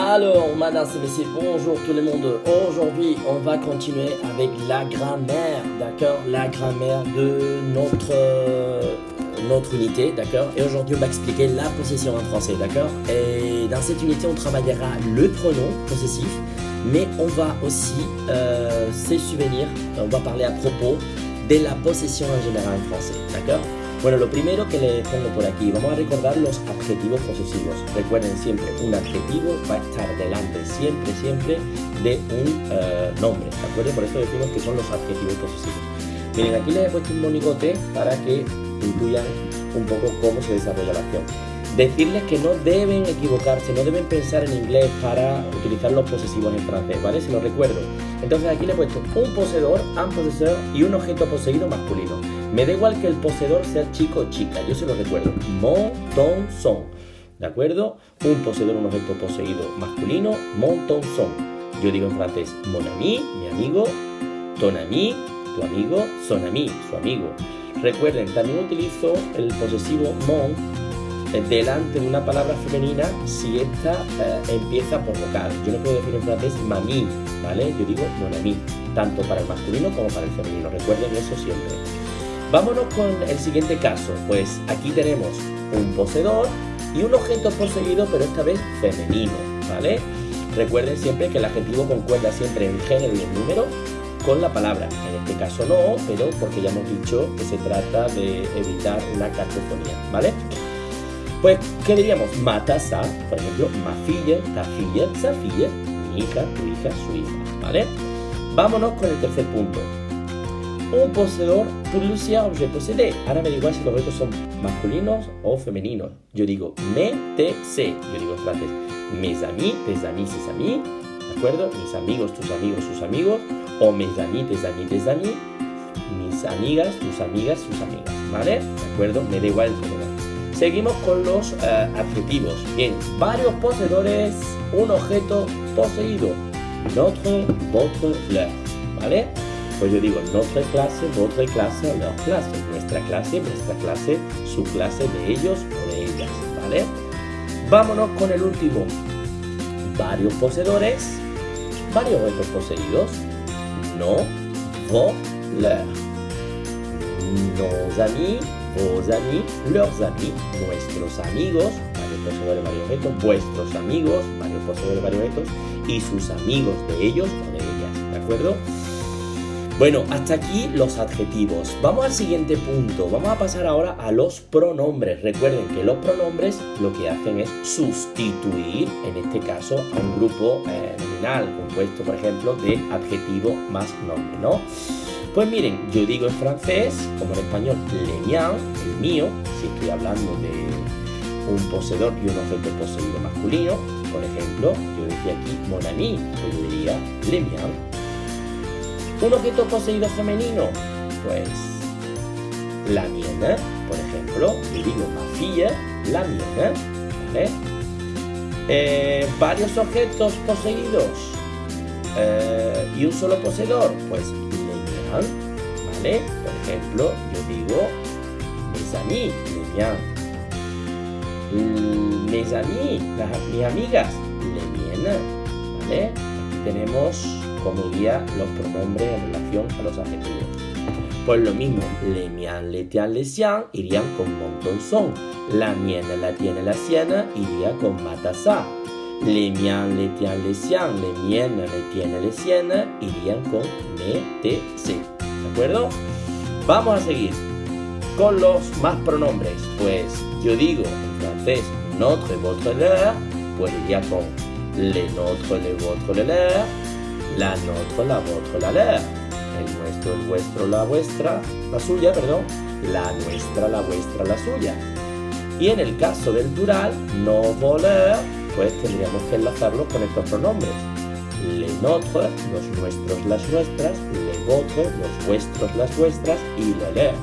Alors, madame et messieurs, bonjour tout le monde. Aujourd'hui, on va continuer avec la grammaire, d'accord? La grammaire de notre unité, d'accord? Et aujourd'hui, on va expliquer la possession en français, d'accord? Et dans cette unité, on travaillera le pronom possessif, mais on va aussi se souvenir, on va parler à propos de la possession en général en français, d'accord? Bueno, lo primero que les pongo por aquí, vamos a recordar los adjetivos posesivos. Recuerden siempre, un adjetivo va a estar delante siempre de un nombre, ¿de acuerdo? Por eso decimos que son los adjetivos posesivos. Miren, aquí les he puesto un monigote para que intuyan un poco cómo se desarrolla la acción. Decirles que no deben equivocarse, no deben pensar en inglés para utilizar los posesivos en francés, ¿vale? Se lo recuerdo. Entonces aquí le he puesto un poseedor, un possesseur y un objeto poseído masculino. Me da igual que el poseedor sea chico o chica, yo se lo recuerdo. Mon, ton, son. ¿De acuerdo? Un poseedor, un objeto poseído masculino, mon, ton, son. Yo digo en francés, mon ami, mi amigo, ton ami, tu amigo, son ami, su amigo. Recuerden, también utilizo el posesivo mon delante de una palabra femenina si esta empieza por vocal. Yo no puedo decir en francés mami, ¿vale? Yo digo mon ami, tanto para el masculino como para el femenino. Recuerden eso siempre. Vámonos con el siguiente caso. Pues aquí tenemos un poseedor y un objeto poseído, pero esta vez femenino, ¿vale? Recuerden siempre que el adjetivo concuerda siempre en género y en número con la palabra. En este caso no, pero porque ya hemos dicho que se trata de evitar una cacofonía, ¿vale? Pues, ¿qué diríamos? Ma tassa, por ejemplo, ma fille, ta fille, sa fille, mi hija, tu hija, su hija, ¿vale? Vámonos con el tercer punto. Un poseedor, plusieurs objets possédés. Ahora me da igual si los objetos son masculinos o femeninos. Yo digo me, te, se. Yo digo en francés mes amis, tes amis, ses amis. ¿De acuerdo? Mis amigos, tus amigos, sus amigos. O mes amis, tes amis, tes amis. Mis amigas, sus amigas, sus amigas. ¿Vale? ¿De acuerdo? Me da igual el pronombre. Seguimos con los adjetivos. Bien, varios poseedores, un objeto poseído. Notre, votre, leur. ¿Vale? Pues yo digo notre clase, votre clase, leur clase. Nuestra clase, vuestra clase, su clase, de ellos o de ellas. ¿Vale? Vámonos con el último. Varios poseedores, varios objetos poseídos. Nos, vos, leur. Nos amis, vos amis, leurs amis, nuestros amigos, varios poseedores, varios objetos, vuestros amigos, varios poseedores, varios objetos, y sus amigos de ellos o de ellas, ¿de acuerdo? Bueno, hasta aquí los adjetivos. Vamos al siguiente punto. Vamos a pasar ahora a los pronombres. Recuerden que los pronombres lo que hacen es sustituir, en este caso, a un grupo nominal, compuesto, por ejemplo, de adjetivo más nombre, ¿no? Pues miren, yo digo en francés, como en español, le mien, el mío, si estoy hablando de un poseedor y un objeto poseído masculino. Por ejemplo, yo decía aquí mon ami, pues yo diría le mien. Un objeto poseído femenino, pues la mienne, por ejemplo, yo digo ma fille, la mienne, ¿vale? Varios objetos poseídos y un solo poseedor, pues ¿vale? Por ejemplo, yo digo mes amis, les miens. Mes amis, mis amigas, les miennes, ¿vale? Aquí tenemos como guía los pronombres en relación a los adjetivos. Pues lo mismo, les miens, les tiens, les siens irían con mon, ton, son. La mienne, la tienne, la sienne iría con ma tassa. Les miens, les tiens, les siens, les miennes, les tiennes, les siennes irían con me, te, se. ¿De acuerdo? Vamos a seguir con los más pronombres. Pues yo digo en francés notre, votre, leur, pues iría con le notre, le votre, le leur, la notre, la votre, la leur, el nuestro, el vuestro, la vuestra, la suya, perdón, la nuestra, la vuestra, la suya. Y en el caso del plural, nos, vos, leur, pues tendríamos que enlazarlos con estos pronombres. Les nôtres, los nuestros, las nuestras, les vôtres, los vuestros, las vuestras y le leur,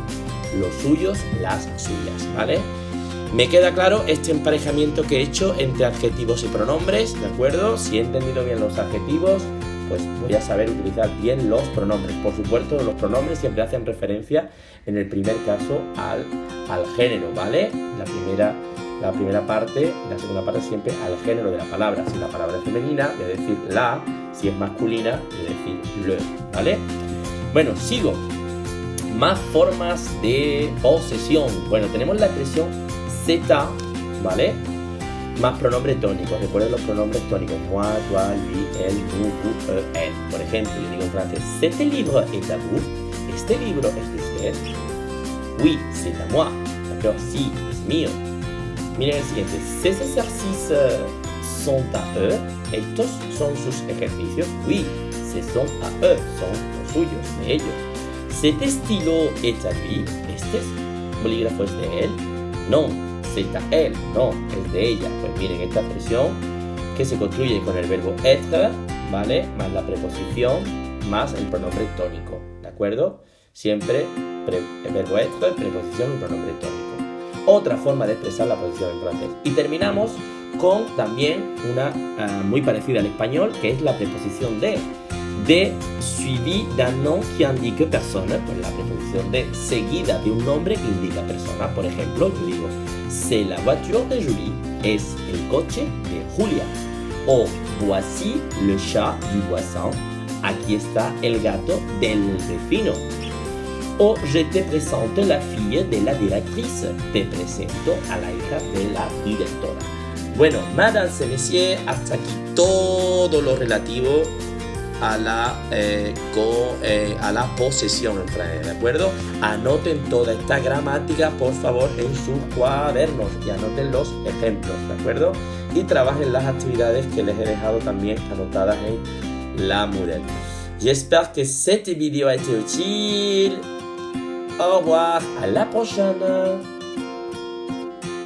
los suyos, las suyas, ¿vale? Me queda claro este emparejamiento que he hecho entre adjetivos y pronombres, ¿de acuerdo? Si he entendido bien los adjetivos, pues voy a saber utilizar bien los pronombres. Por supuesto, los pronombres siempre hacen referencia, en el primer caso, al género, ¿vale? La primera la primera parte y la segunda parte siempre al género de la palabra. Si la palabra es femenina, voy a decir la. Si es masculina, voy a decir le, ¿vale? Bueno, sigo. Más formas de posesión. Bueno, tenemos la expresión c'est à, ¿vale? Más pronombres tónicos. Recuerden los pronombres tónicos. Moi, toi, lui, elle, vous, vous, elle. Por ejemplo, yo digo en francés, ¿este libro es à vous? ¿Este libro es de usted? Oui, c'est à moi. D'accord? Sí, es mío. Miren el siguiente. Ces exercices sont à eux. Estos son sus ejercicios. Oui, ce sont à eux. Son los suyos, de ellos. Cet stylo est à lui. Este bolígrafo es de él. Non, c'est à elle. No, es de ella. Pues miren esta expresión que se construye con el verbo être, ¿vale? Más la preposición, más el pronombre tónico. ¿De acuerdo? Siempre el verbo être, preposición y pronombre tónico. Otra forma de expresar la posición en francés. Y terminamos con también una muy parecida al español, que es la preposición de suivi d'un nom qui indique persona, pues la preposición de seguida de un nombre que indica persona. Por ejemplo, yo digo, c'est la voiture de Julie, es el coche de Julia. O voici le chat du voisin, aquí está el gato del vecino. O je te présente la fille de la directrice, te presento a la hija de la directora. Bueno, madame et messieurs, hasta aquí todo lo relativo a la posesión en francés, ¿de acuerdo? Anoten toda esta gramática, por favor, en sus cuadernos y anoten los ejemplos, ¿de acuerdo? Y trabajen las actividades que les he dejado también anotadas en la Moodle. J'espère que cette vidéo a été utile. Au revoir, à la prochaine.